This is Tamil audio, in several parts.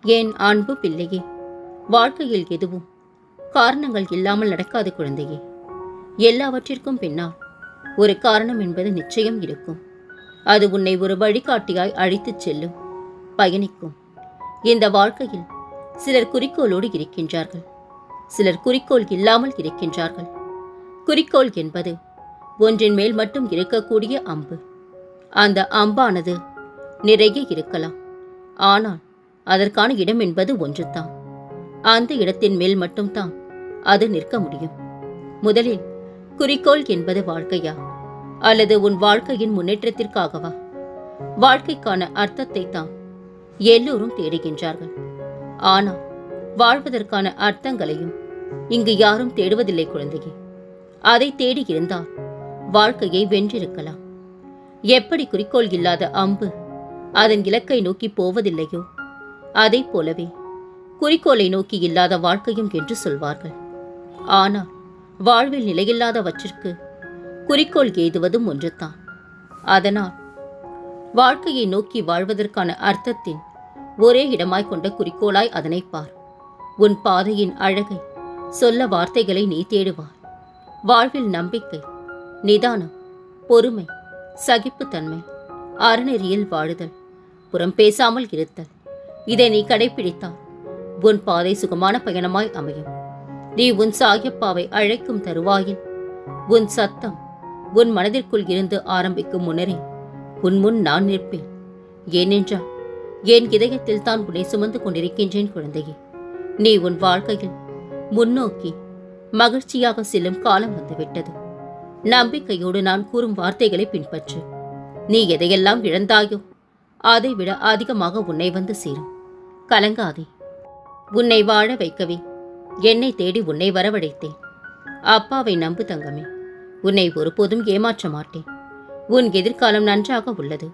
என் அன்பு பிள்ளையே, வாழ்க்கையில் எதுவும் காரணங்கள் இல்லாமல் நடக்காது குழந்தையே. எல்லாவற்றிற்கும் பின்னால் ஒரு காரணம் என்பது நிச்சயம் இருக்கும். அது உன்னை ஒரு வழிகாட்டியாய் அழைத்துச் செல்லும், பயணிக்கும். இந்த வாழ்க்கையில் சிலர் குறிக்கோளோடு இருக்கின்றார்கள், சிலர் குறிக்கோள் இல்லாமல் இருக்கின்றார்கள். குறிக்கோள் என்பது ஒன்றின் மேல் மட்டும் இருக்கக்கூடிய அம்பு. அந்த அம்பானது நிறைய இருக்கலாம், ஆனால் அதற்கான இடம் என்பது ஒன்றுதான். அந்த இடத்தின் மேல் மட்டும்தான் அது நிற்க முடியும். முதலில் குறிக்கோள் என்பது வாழ்க்கையா, அல்லது உன் வாழ்க்கையின் முன்னேற்றத்திற்காகவா? வாழ்க்கைக்கான அர்த்தத்தை தான் எல்லோரும் தேடுகின்றார்கள். ஆனால் வாழ்வதற்கான அர்த்தங்களையும் இங்கு யாரும் தேடுவதில்லை குழந்தையே. அதை தேடி இருந்தால் வாழ்க்கையை வென்றிருக்கலாம். எப்படி குறிக்கோள் இல்லாத அம்பு அதன் இலக்கை நோக்கி போவதில்லையோ, அதை போலவே குறிக்கோளை நோக்கி இல்லாத வாழ்க்கையும் என்று சொல்வார்கள். ஆனால் வாழ்வில் நிலையில்லாதவற்றிற்கு குறிக்கோள் எய்துவதும் ஒன்றுதான். அதனால் வாழ்க்கையை நோக்கி வாழ்வதற்கான அர்த்தத்தின் ஒரே இடமாய் கொண்ட குறிக்கோளாய் அதனை பார். உன் பாதையின் அழகை சொல்ல வார்த்தைகளை நீ தேடுவாய். வாழ்வில் நம்பிக்கை, நிதானம், பொறுமை, சகிப்புத்தன்மை, அறநெறியில் வாழுதல், புறம் பேசாமல் இருத்தல், இதை நீ கடைபிடித்தால் உன் பாதை சுகமான பயணமாய் அமையும். நீ உன் சாயப்பாவை அழைக்கும் தருவாயில் உன் சத்தம் உன் மனதிற்குள் இருந்து ஆரம்பிக்கும் முன்னரே உன் முன் நான் நிற்பேன். ஏனென்றால் என் இதயத்தில் தான் உன்னை சுமந்து கொண்டிருக்கின்றேன் குழந்தையே. நீ உன் வாழ்க்கையில் முன்னோக்கி மகிழ்ச்சியாக செல்லும் காலம் வந்துவிட்டது. நம்பிக்கையோடு நான் கூறும் வார்த்தைகளை பின்பற்று. நீ எதையெல்லாம் இழந்தாயோ அதை விட அதிகமாக உன்னை வந்து சேரும். கலங்காதே. உன்னை வாழ வைக்கவே என்னை தேடி உன்னை வரவழைத்தேன். அப்பாவை நம்பு தங்கமே. உன்னை ஒருபோதும் ஏமாற்ற மாட்டேன். உன் எதிர்காலம் நன்றாக உள்ளது.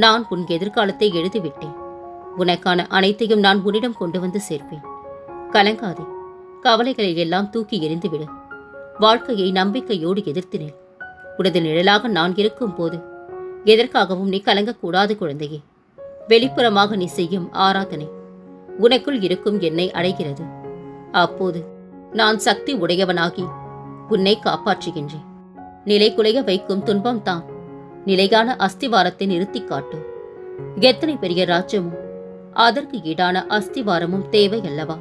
நான் உன் எதிர்காலத்தை எழுதிவிட்டேன். உனக்கான அனைத்தையும் நான் உன்னிடம் கொண்டு வந்து சேர்ப்பேன். கலங்காதே. கவலைகளை எல்லாம் தூக்கி எறிந்துவிடு. வாழ்க்கையை நம்பிக்கையோடு எதிர்த்தினேன். உனது நிழலாக நான் இருக்கும் போது எதற்காகவும் நீ கலங்கக்கூடாது குழந்தையே. வெளிப்புறமாக நீ செய்யும் ஆராதனை உனக்குள் இருக்கும் என்னை அடைகிறது. அப்போது நான் சக்தி உடையவனாகி உன்னை காப்பாற்றுகின்றேன். நிலை குலைய வைக்கும் துன்பம்தான் நிலையான அஸ்திவாரத்தை நிறுத்தி காட்டும். எத்தனை பெரிய ராஜ்யமும் அதற்கு ஈடான அஸ்திவாரமும் தேவை அல்லவா?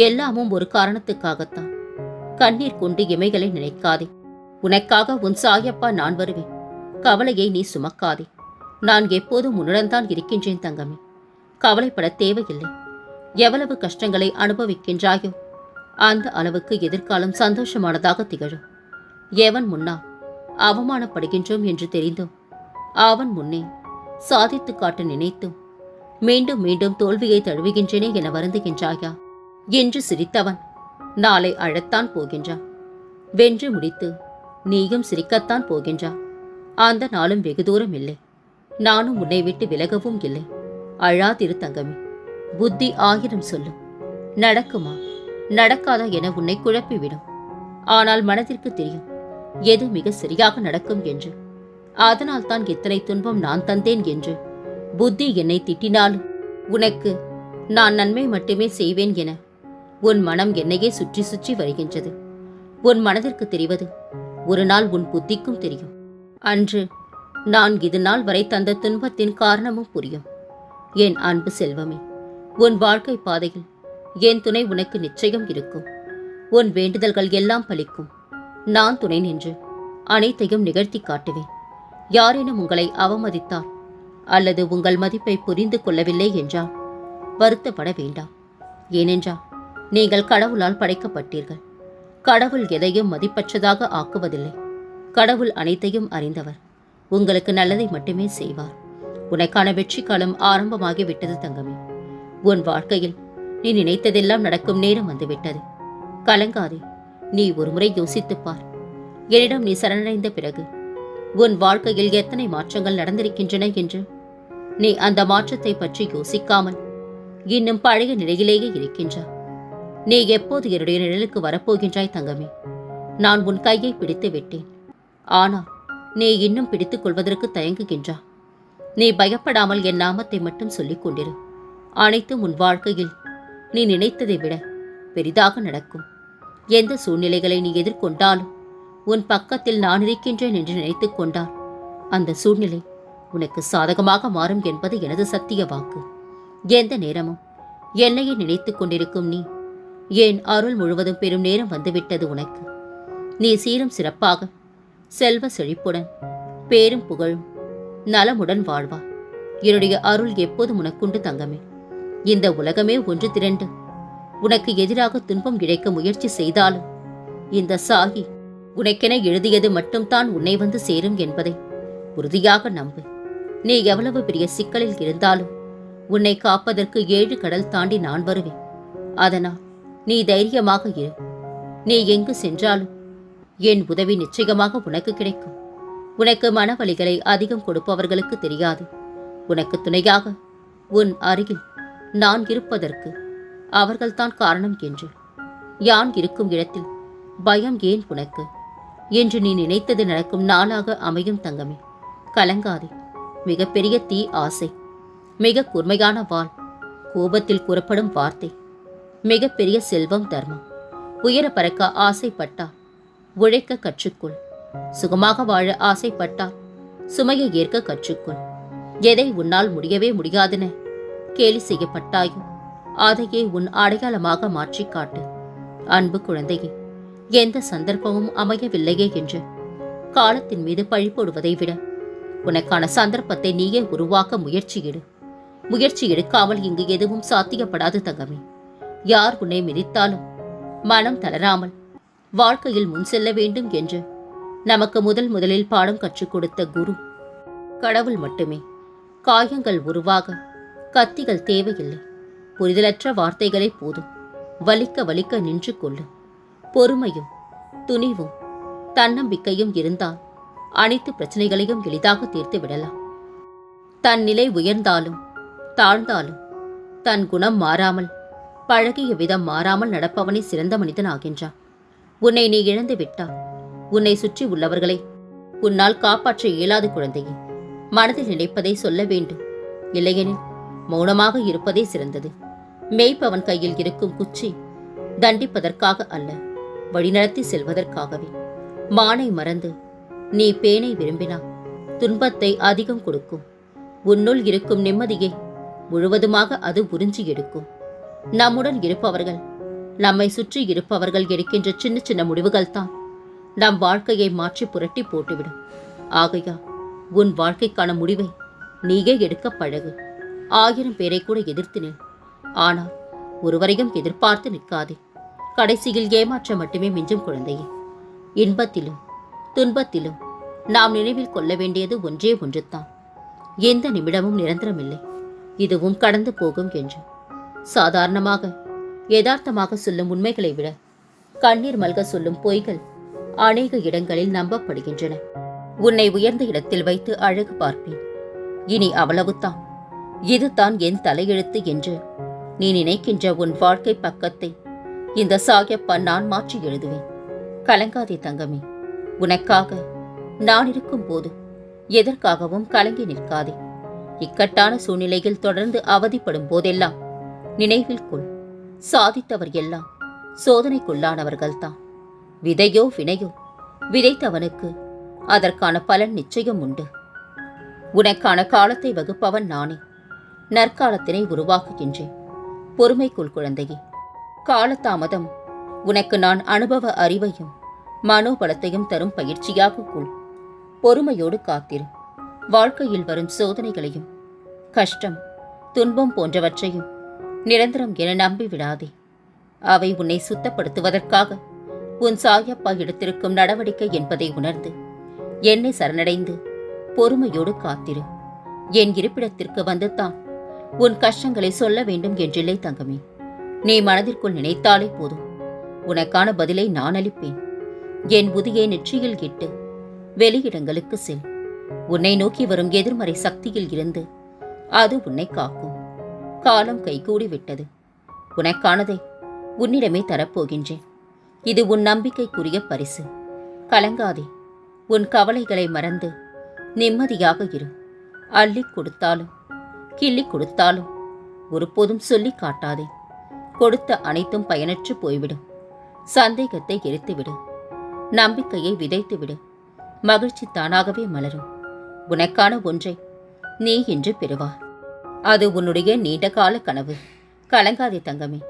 எல்லாமும் ஒரு காரணத்துக்காகத்தான். கண்ணீர் கொண்டு இமைகளை நினைக்காதே. உனக்காக உன் சாயப்பா நான் வருவேன். கவலையை நீ சுமக்காதே. நான் எப்போதும் உன்னுடன் தான் இருக்கின்றேன் தங்கமே. கவலைப்பட தேவையில்லை. எவ்வளவு கஷ்டங்களை அனுபவிக்கின்றாயோ அந்த அளவுக்கு எதிர்காலம் சந்தோஷமானதாக திகழும். எவன் முன்னால் அவமானப்படுகின்றோம் என்று தெரிந்தும் அவன் முன்னே சாதித்து காட்ட நினைத்தும் மீண்டும் மீண்டும் தோல்வியை தழுவுகின்றேனே என வருந்துகின்றாயா? என்று சிரித்தவன் நாளை அழத்தான் போகின்றான். வென்று முடித்து நீயும் சிரிக்கத்தான் போகின்றா. அந்த நாளும் வெகு தூரம் இல்லை. நானும் உன்னை விட்டு விலகவும் இல்லை. அழாதிரு தங்கமே. புத்தி ஆயிரம் சொல்லும். நடக்குமா நடக்காதா என உன்னை குழப்பிவிடும். ஆனால் மனதிற்கு தெரியும் எது மிக சரியாக நடக்கும் என்று. அதனால் தான் இத்தனை துன்பம் நான் தந்தேன் என்று. புத்தி என்னை திட்டினாலும் உனக்கு நான் நன்மை மட்டுமே செய்வேன் என உன் மனம் என்னையே சுற்றி சுற்றி வருகின்றது. உன் மனதிற்கு தெரிவது ஒரு நாள் உன் புத்திக்கும் தெரியும். அன்று நான் இது நாள் வரை தந்த துன்பத்தின் காரணமும் புரியும். என் அன்பு செல்வமே, உன் வாழ்க்கை பாதையில் என் துணை உனக்கு நிச்சயம் இருக்கும். உன் வேண்டுதல்கள் எல்லாம் பலிக்கும். நான் துணை நின்று அனைத்தையும் நிகழ்த்தி காட்டுவேன். யாரேனும் உங்களை அவமதித்தால் அல்லது உங்கள் மதிப்பை புரிந்து கொள்ளவில்லை என்றால் வருத்தப்பட வேண்டாம். ஏனென்றால் நீங்கள் கடவுளால் படைக்கப்பட்டீர்கள். கடவுள் எதையும் மதிப்பற்றதாக ஆக்குவதில்லை. கடவுள் அனைத்தையும் அறிந்தவர். உங்களுக்கு நல்லதை மட்டுமே செய்வார். உனக்கான வெற்றி காலம் ஆரம்பமாகிவிட்டது தங்கமே. உன் வாழ்க்கையில் நீ நினைத்ததெல்லாம் நடக்கும் நேரம் வந்துவிட்டது. கலங்காதே. நீ ஒருமுறை யோசித்துப்பார். என்னிடம் நீ சரணடைந்த பிறகு உன் வாழ்க்கையில் எத்தனை மாற்றங்கள் நடந்திருக்கின்றன என்று. நீ அந்த மாற்றத்தை பற்றி யோசிக்காமல் இன்னும் பழைய நிலையிலேயே இருக்கின்றாய். நீ எப்போது என்னுடைய நிழலுக்கு வரப்போகின்றாய் தங்கமே? நான் உன் கையை பிடித்து விட்டேன். ஆனால் நீ இன்னும் பிடித்துக் கொள்வதற்கு தயங்குகின்றா. நீ பயப்படாமல் என் நாமத்தை மட்டும் சொல்லிக் கொண்டிரு. அனைத்தும் உன் வாழ்க்கையில் நீ நினைத்ததை விட பெரிதாக நடக்கும். எந்த சூழ்நிலைகளை நீ எதிர்கொண்டாலும் உன் பக்கத்தில் நான் இருக்கின்றேன் என்று நினைத்துக் கொண்டால் அந்த சூழ்நிலை உனக்கு சாதகமாக மாறும் என்பது எனது சத்திய வாக்கு. எந்த நேரமும் என்னையே நினைத்துக் கொண்டிருக்கும் நீ என் அருள் முழுவதும் பெரும் நேரம் வந்துவிட்டது உனக்கு. நீ சீரும் சிறப்பாக செல்வ செழிப்புடன் பேரும் புகழும் நலமுடன் வாழ்வாய். என்னுடைய அருள் எப்போதும் உனக்குண்டு தங்கமே. இந்த உலகமே ஒன்று திரண்டு உனக்கு எதிராக துன்பம் இழைக்க முயற்சி செய்தாலும் இந்த சாகி உனக்கென எழுதியது மட்டும்தான் உன்னை வந்து சேரும் என்பதை உறுதியாக நம்பு. நீ எவ்வளவு பெரிய சிக்கலில் இருந்தாலும் உன்னை காப்பதற்கு 7 கடல் தாண்டி நான் வருவேன். அதனால் நீ தைரியமாக இரு. நீ எங்கு சென்றாலும் என் உதவி நிச்சயமாக உனக்கு கிடைக்கும். உனக்கு மனவலிகளை அதிகம் கொடுப்பவர்களுக்கு தெரியாது. உனக்கு துணையாக உன் அருகில் நான் இருப்பதற்கு அவர்கள்தான் காரணம் என்று. யான் இருக்கும் இடத்தில் பயம் ஏன் உனக்கு என்று நீ நினைத்தது நடக்கும் நாளாக அமையும் தங்கமே. கலங்காதே. மிகப்பெரிய தீ ஆசை, மிக கூர்மையான வாள், கோபத்தில் கூறப்படும் வார்த்தை, மிகப்பெரிய செல்வம் தர்மம். உயர பறக்க ஆசைப்பட்டால் உழைக்க கற்றுக்கொள். சுகமாக வாழ ஆசைப்பட்டால் சுமையை ஏற்க கற்றுக்கொள். எதை உன்னால் முடியவே முடியாதென கேலி செய்யப்பட்டாயோ அதையே உன் அடையாளமாக மாற்றி காட்டு. அன்பு குழந்தையே, எந்த சந்தர்ப்பமும் அமையவில்லையே என்று காலத்தின் மீது பழி போடுவதை விட உனக்கான சந்தர்ப்பத்தை நீயே உருவாக்க முயற்சி எடுக்காமல் இங்கு எதுவும் சாத்தியப்படாது தங்கமே. யார் உன்னை மிதித்தாலும் மனம் தளராமல் வாழ்க்கையில் முன் செல்ல வேண்டும் என்று நமக்கு முதலில் பாடம் கற்றுக் கொடுத்த குரு கடவுள் மட்டுமே. காயங்கள் உருவாக கத்திகள் தேவையில்லை. புரிதலற்ற வார்த்தைகளே போதும். வலிக்க நின்று கொள்ளும். பொறுமையும் துணிவும் தன்னம்பிக்கையும் இருந்தால் அனைத்து பிரச்சனைகளையும் எளிதாக தீர்த்து விடலாம். தன் நிலை உயர்ந்தாலும் தாழ்ந்தாலும் தன் குணம் மாறாமல் பழகிய விதம் மாறாமல் நடப்பவனே சிறந்த மனிதன் ஆகின்றான். உன்னை நீ இழந்து விட்டால் உன்னை சுற்றி உள்ளவர்களை உன்னால் காப்பாற்ற இயலாது குழந்தையே. மனதில் நினைப்பதை சொல்ல வேண்டும். இல்லையெனில் மௌனமாக இருப்பதே சிறந்தது. மேய்ப்பவன் கையில் இருக்கும் குச்சி தண்டிப்பதற்காக அல்ல, வழிநடத்தி செல்வதற்காகவே. மானை மறந்து நீ பேனை விரும்பினால் துன்பத்தை அதிகம் கொடுக்கும். உன்னுள் இருக்கும் நிம்மதியை முழுவதுமாக அது உறிஞ்சி எடுக்கும். நம்முடன் இருப்பவர்கள், நம்மை சுற்றி இருப்பவர்கள் எடுக்கின்ற சின்ன சின்ன முடிவுகள் தான் நம் வாழ்க்கையை மாற்றி புரட்டி போட்டுவிடும். ஆகையா உன் வாழ்க்கைக்கான முடிவை நீயே எடுக்க பழகு. 1000 பேரை கூட எதிர்த்து நில். ஆனால் ஒருவரையும் எதிர்பார்த்து நிற்காதே. கடைசியில் ஏமாற்ற மட்டுமே மிஞ்சும் குழந்தையே. இன்பத்திலும் துன்பத்திலும் நாம் நினைவில் கொள்ள வேண்டியது ஒன்றே ஒன்றுதான். எந்த நிமிடமும் நிரந்தரமில்லை, இதுவும் கடந்து போகும் என்று. சாதாரணமாக யதார்த்தமாக சொல்லும் உண்மைகளை விட கண்ணீர் மல்க சொல்லும் பொய்கள் அநேக இடங்களில் நம்பப்படுகின்றன. உன்னை உயர்ந்த இடத்தில் வைத்து அழகு பார்ப்பேன். இனி அவ்வளவுதான், இதுதான் என் தலையெழுத்து என்று நீ நினைக்கின்ற உன் வாழ்க்கை பக்கத்தை இந்த சாயப்பா நான் மாற்றி எழுதுவேன். கலங்காதே தங்கமே. உனக்காக நான் இருக்கும் போது எதற்காகவும் கலங்கி நிற்காதே. இக்கட்டான சூழ்நிலையில் தொடர்ந்து அவதிப்படும் போதெல்லாம் நினைவில் கொள், சாதித்தவர் எல்லாம் சோதனைக்குள்ளானவர்கள்தான். விதையோ வினையோ விதைத்தவனுக்கு அதற்கான பலன் நிச்சயம் உண்டு. உனக்கான காலத்தை வகுப்பவன் நானே. நற்காலத்தினை உருவாக்குகின்றேன். பொறுமைக்குள் குழந்தையே. காலதாமதம் உனக்கு நான் அனுபவ அறிவையும் மனோபலத்தையும் தரும் பயிற்சியாக கொள். பொறுமையோடு காத்திரு. வாழ்க்கையில் வரும் சோதனைகளையும் கஷ்டம் துன்பம் போன்றவற்றையும் நிரந்தரம் என நம்பி விடாதே. அவை உன்னை சுத்தப்படுத்துவதற்காக உன் சாயப்பா எடுத்திருக்கும் நடவடிக்கை என்பதை உணர்ந்து என்னை சரணடைந்து பொறுமையோடு காத்திரு. என் இருப்பிடத்திற்கு வந்துதான் உன் கஷ்டங்களை சொல்ல வேண்டும் என்றில்லை தங்கமே. நீ மனதிற்குள் நினைத்தாலே போதும், உனக்கான பதிலை நான் அளிப்பேன். என் புதியை நெற்றியில் இட்டு வெளியிடங்களுக்கு செல். உன்னை நோக்கி வரும் எதிர்மறை சக்தியில் இருந்து அது உன்னை காக்கும். காலம் கைகூடி விட்டது. உனக்கானதை உன்னிடமே தரப்போகின்றேன். இது உன் நம்பிக்கைக்குரிய பரிசு. கலங்காதே. உன் கவலைகளை மறந்து நிம்மதியாக இரு. அள்ளி கொடுத்தாலும் கிள்ளி கொடுத்தாலும் ஒருபோதும் சொல்லி காட்டாதே. கொடுத்த அனைத்தும் பயனற்று போய்விடும். சந்தேகத்தை எரித்துவிடு. நம்பிக்கையை விதைத்துவிடு. மகிழ்ச்சி தானாகவே மலரும். உனக்கான ஒன்றை நீ இன்று பெறுவாய். அது உன்னுடைய நீண்டகால கனவு. கலங்காதே தங்கமே.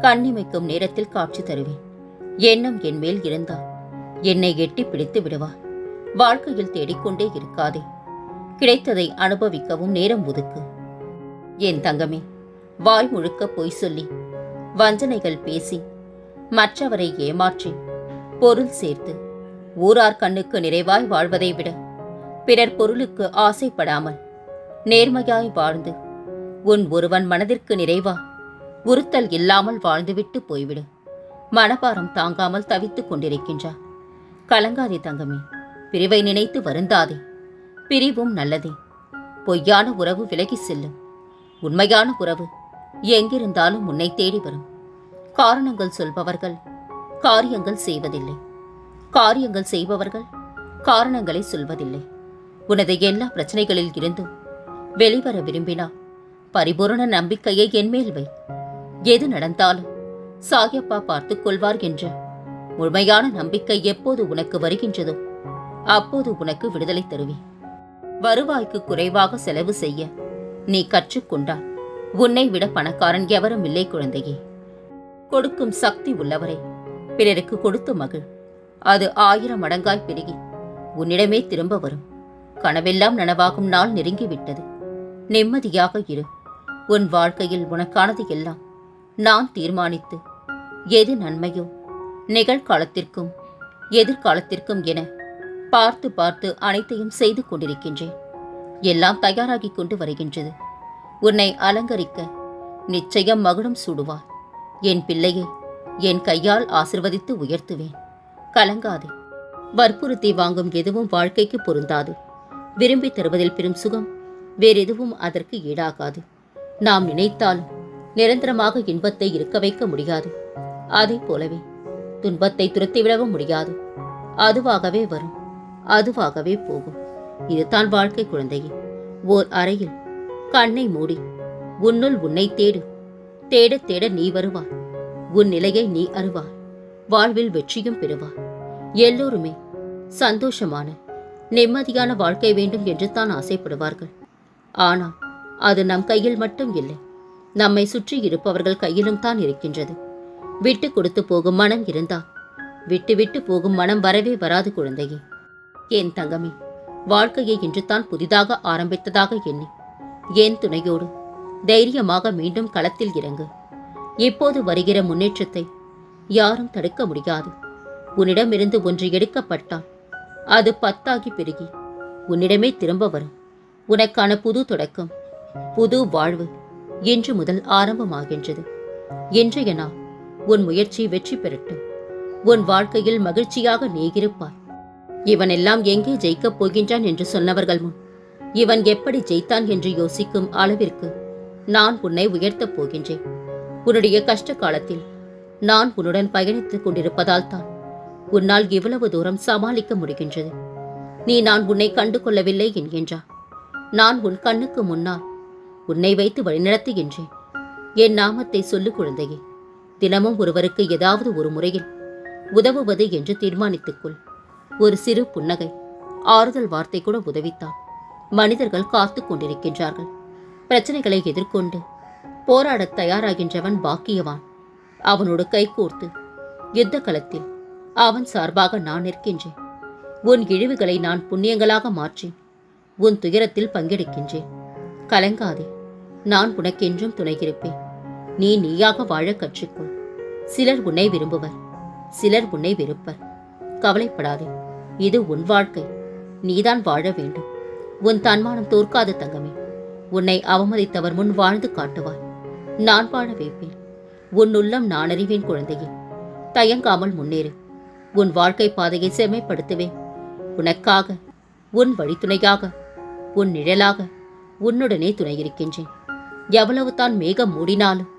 கண்ணிமைக்கும் நேரத்தில் காட்சி தருவேன். எண்ணம் என் மேல் இருந்தால் என்னை எட்டி பிடித்து விடுவாய். வாழ்க்கையில் தேடிக்கொண்டே இருக்காதே. கிடைத்ததை அனுபவிக்கவும் நேரம் ஒதுக்கு. என் தங்கமே, வாய் முழுக்க பொய் சொல்லி, வஞ்சனைகள் பேசி, மற்றவரை ஏமாற்றி, பொருள் சேர்த்து, ஊரார் கண்ணுக்கு நிறைவாய் வாழ்வதை விட பிறர் பொருளுக்கு ஆசைப்படாமல் நேர்மையாய் வாழ்ந்து உன் ஒருவன் மனதிற்கு நிறைவா உறுத்தல் இல்லாமல் வாழ்ந்துவிட்டு போய்விடு. மனபாரம் தாங்காமல் தவித்துக் கொண்டிருக்கின்றார். கலங்காதே தங்கமே. பிரிவை நினைத்து வருந்தாதே. பிரிவும் நல்லதே. பொய்யான உறவு விலகி செல்லும். உண்மையான உறவு எங்கிருந்தாலும் உன்னை தேடி வரும். காரணங்கள் சொல்பவர்கள் காரியங்கள் செய்வதில்லை. காரியங்கள் செய்பவர்கள் காரணங்களை சொல்வதில்லை. உனது எல்லா பிரச்சனைகளில் இருந்தும் வெளிவர விரும்பினால் பரிபூரண நம்பிக்கையை என்மேல் வை. எது நடந்தாலும் சாயப்பா பார்த்துக் கொள்வார் என்ற முழுமையான நம்பிக்கை எப்போது உனக்கு வருகின்றதோ அப்போது உனக்கு விடுதலை தருவேன். வருவாய்க்கு குறைவாக செலவு செய்ய நீ கற்றுக்கொண்டால் உன்னை விட பணக்காரன் எவரும் இல்லை குழந்தையே. கொடுக்கும் சக்தி உள்ளவரை பிறருக்கு கொடுத்து மகிழ். அது 1000 மடங்காய் பெருகி உன்னிடமே திரும்ப வரும். கனவெல்லாம் நனவாகும் நாள் நெருங்கிவிட்டது. நிம்மதியாக இரு. உன் வாழ்க்கையில் உனக்கானது எல்லாம் நான் தீர்மானித்து எது நன்மையோ நிகழ்காலத்திற்கும் எதிர்காலத்திற்கும் என பார்த்து பார்த்து அனைத்தையும் செய்து கொண்டிருக்கின்றேன். எல்லாம் தயாராகிக் கொண்டு வருகின்றது. உன்னை அலங்கரிக்க நிச்சயம் மகுடம் சூடுவாய். என் பிள்ளையை என் கையால் ஆசிர்வதித்து உயர்த்துவேன். கலங்காதே. வற்புறுத்தி வாங்கும் எதுவும் வாழ்க்கைக்கு பொருந்தாது. விரும்பி தருவதில் பெரும் சுகம் வேறெதுவும் அதற்கு ஈடாகாது. நாம் நினைத்தாலும் நிரந்தரமாக இன்பத்தை இருக்க வைக்க முடியாது. அதை போலவே துன்பத்தை துரத்திவிடவும் முடியாது. அதுவாகவே வரும், அதுவாகவே போகும். இதுதான் வாழ்க்கை குழந்தையே. ஓர் அறையில் கண்ணை மூடி உன்னுள் உன்னை தேடு. தேட தேட நீ வருவாய். உன் நிலையை நீ அறிவாய். வாழ்வில் வெற்றியும் பெறுவாய். எல்லோருமே சந்தோஷமான நிம்மதியான வாழ்க்கை வேண்டும் என்று தான் ஆசைப்படுவார்கள். ஆனால் அது நம் கையில் மட்டும் இல்லை, நம்மை சுற்றி இருப்பவர்கள் கையிலும் தான் இருக்கின்றது. விட்டு கொடுத்து போகும் மனம் இருந்தால் விட்டு விட்டு போகும் மனம் வரவே வராது குழந்தையே. என் தங்கமே, வாழ்க்கையை இன்று தான் புதிதாக ஆரம்பித்ததாக எண்ணி என் துணையோடு தைரியமாக மீண்டும் களத்தில் இறங்கு. இப்போது வருகிற முன்னேற்றத்தை யாரும் தடுக்க முடியாது. உன்னிடமிருந்து ஒன்று எடுக்கப்பட்டால் அது 10 பெருகி உன்னிடமே திரும்ப வரும். உனக்கான புது தொடக்கம், புது வாழ்வு இன்று முதல் ஆரம்பமாகின்றது. இன்றைய நாள் உன் முயற்சி வெற்றி பெறட்டும். உன் வாழ்க்கையில் மகிழ்ச்சியாக நீ இருப்பாய். இவனெல்லாம் எங்கே ஜெயிக்கப் போகின்றான் என்று சொன்னவர்கள் முன் இவன் எப்படி ஜெயித்தான் என்று யோசிக்கும் அளவிற்கு நான் உன்னை உயர்த்தப் போகின்றேன். உன்னுடைய கஷ்ட காலத்தில் நான் உன்னுடன் பயணித்துக் கொண்டிருப்பதால் தான் உன்னால் இவ்வளவு தூரம் சமாளிக்க முடிகின்றது. நீ நான் உன்னை கண்டு கொள்ளவில்லை என்கின்றாய். நான் உன் கண்ணுக்கு முன்னால் உன்னை வைத்து வழிநடத்துகின்றேன். என் நாமத்தை சொல்லு குழந்தையே. தினமும் ஒருவருக்கு ஏதாவது ஒரு முறையில் உதவுவது என்று தீர்மானித்துக்கொள். ஒரு சிறு புன்னகை, ஆறுதல் வார்த்தை கூட உதவித்தான். மனிதர்கள் காத்து கொண்டிருக்கின்றார்கள். பிரச்சனைகளை எதிர்கொண்டு போராடத் தயாராகின்றவன் பாக்கியவான். அவனோடு கைகோர்த்து யுத்த களத்தில் அவன் சார்பாக நான் நிற்கின்றேன். உன் இழிவுகளை நான் புண்ணியங்களாக மாற்றி உன் துயரத்தில் பங்கெடுக்கின்றேன். கலங்காதே. நான் உனக்கென்றும் துணையிருப்பேன். நீ நீயாக வாழ கற்றுக்கொள். சிலர் உன்னை விரும்புவர், சிலர் உன்னை வெறுப்பர். கவலைப்படாதே. இது உன் வாழ்க்கை. நீதான் வாழ வேண்டும். உன் தன்மானம் தோற்காத தங்கமே. உன்னை அவமதித்தவர் முன் வாழ்ந்து காட்டுவாய். நான் வாழ வைப்பேன். உன் உள்ளம் நான் அறிவேன் குழந்தையே. தயங்காமல் முன்னேறு. உன் வாழ்க்கை பாதையை செம்மைப்படுத்துவேன். உனக்காக, உன் வழித்துணையாக, உன் நிழலாக உன்னுடனே துணையிருக்கின்றேன். எவ்வளவு தான் மேகம் மூடினாலும்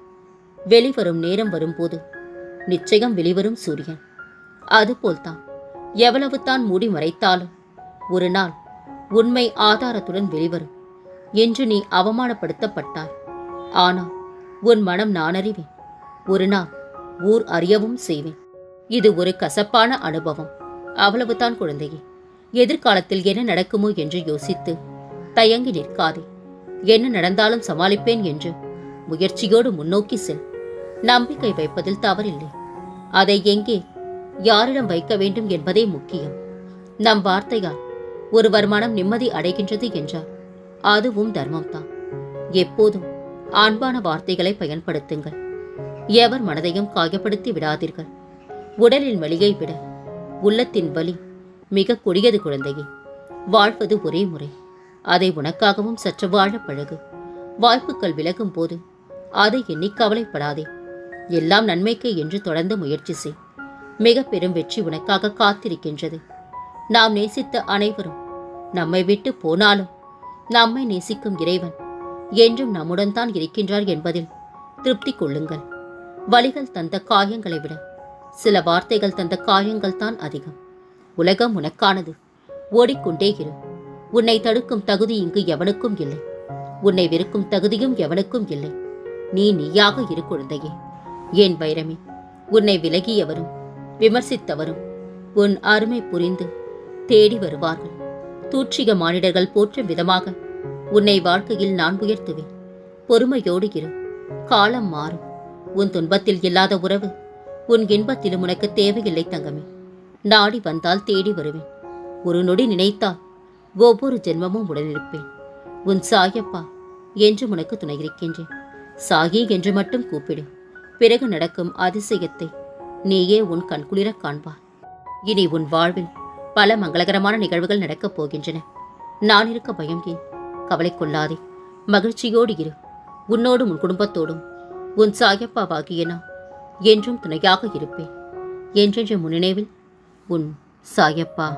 வெளிவரும் நேரம் வரும்போது நிச்சயம் வெளிவரும் சூரியன். அதுபோல்தான் எவ்வளவு தான் மூடி மறைத்தாலும் ஒரு நாள் உண்மை ஆதாரத்துடன் வெளிவரும். என்று நீ அவமானப்படுத்தப்பட்டாய். ஆனால் உன் மனம் நான் அறிவேன். ஒரு நாள் ஊர் அறியவும் செய்வேன். இது ஒரு கசப்பான அனுபவம். அவ்வளவுதான் குழந்தையே. எதிர்காலத்தில் என்ன நடக்குமோ என்று யோசித்து தயங்கி நிற்காதே. என்ன நடந்தாலும் சமாளிப்பேன் என்று முயற்சியோடு முன்னோக்கி செல். நம்பிக்கை வைப்பதில் தவறில்லை. அதை எங்கே, யாரிடம் வைக்க வேண்டும் என்பதே முக்கியம். நம் வார்த்தையால் ஒருவர் மனம் நிம்மதி அடைகின்றது என்றால் அதுவும் தர்மம்தான். எப்போதும் அன்பான வார்த்தைகளை பயன்படுத்துங்கள். எவர் மனதையும் காயப்படுத்தி விடாதீர்கள். உடலின் வலியை விட உள்ளத்தின் வலி மிக கொடியது குழந்தையே. வாழ்வது ஒரே முறை. அதை உனக்காகவும் சற்று வாழ பழகு. வாய்ப்புகள் விலகும் போது அதை எண்ணி கவலைப்படாதே. எல்லாம் நன்மைக்கே என்று தொடர்ந்து முயற்சி செய். மிக பெரும் வெற்றி உனக்காக காத்திருக்கின்றது. நாம் நேசித்த அனைவரும் நம்மை விட்டு போனாலும் நம்மை நேசிக்கும் இறைவன் என்றும் நம்முடன் தான் இருக்கின்றார் என்பதில் திருப்தி கொள்ளுங்கள். வலிகள் தந்த காயங்களை விட சில வார்த்தைகள் தந்த காயங்கள் தான் அதிகம். உலகம் உனக்கானது. ஓடிக்கொண்டே இரு. உன்னை தடுக்கும் தகுதி இங்கு எவனுக்கும் இல்லை. உன்னை வெறுக்கும் தகுதியும் எவனுக்கும் இல்லை. நீ நீயாக இரு குழந்தையே. என் வைரமே, உன்னை விலகியவரும் விமர்சித்தவரும் உன் அருமை புரிந்து தேடி வருவார்கள். தூற்றிய மானிடர்கள் போற்றும் விதமாக உன்னை வாழ்க்கையில் நான் உயர்த்துவேன். பொறுமையோடு இரு. காலம் மாறும். உன் துன்பத்தில் இல்லாத உறவு உன் இன்பத்திலும் உனக்கு தேவையில்லை தங்கமே. நாடி வந்தால் தேடி வருவேன். ஒரு நொடி நினைத்தால் ஒவ்வொரு ஜென்மமும் உடனிருப்பேன். உன் சாயப்பா என்றும் உனக்கு துணை இருக்கின்றேன். சாயி என்று மட்டும் கூப்பிடு. பிறகு நடக்கும் அதிசயத்தை நீயே உன் கண்குளிர காண்பார். இனி உன் வாழ்வில் பல மங்களகரமான நிகழ்வுகள் நடக்கப் போகின்றன. நான் இருக்க பயம் ஏன்? கவலை கொள்ளாதே. மகிழ்ச்சியோடு இரு. உன்னோடும் உன் குடும்பத்தோடும் உன் சாயப்பாவாகிய நான் என்றும் துணையாக இருப்பேன். என்றென்று முன்னினைவில் உன் சாயப்பா.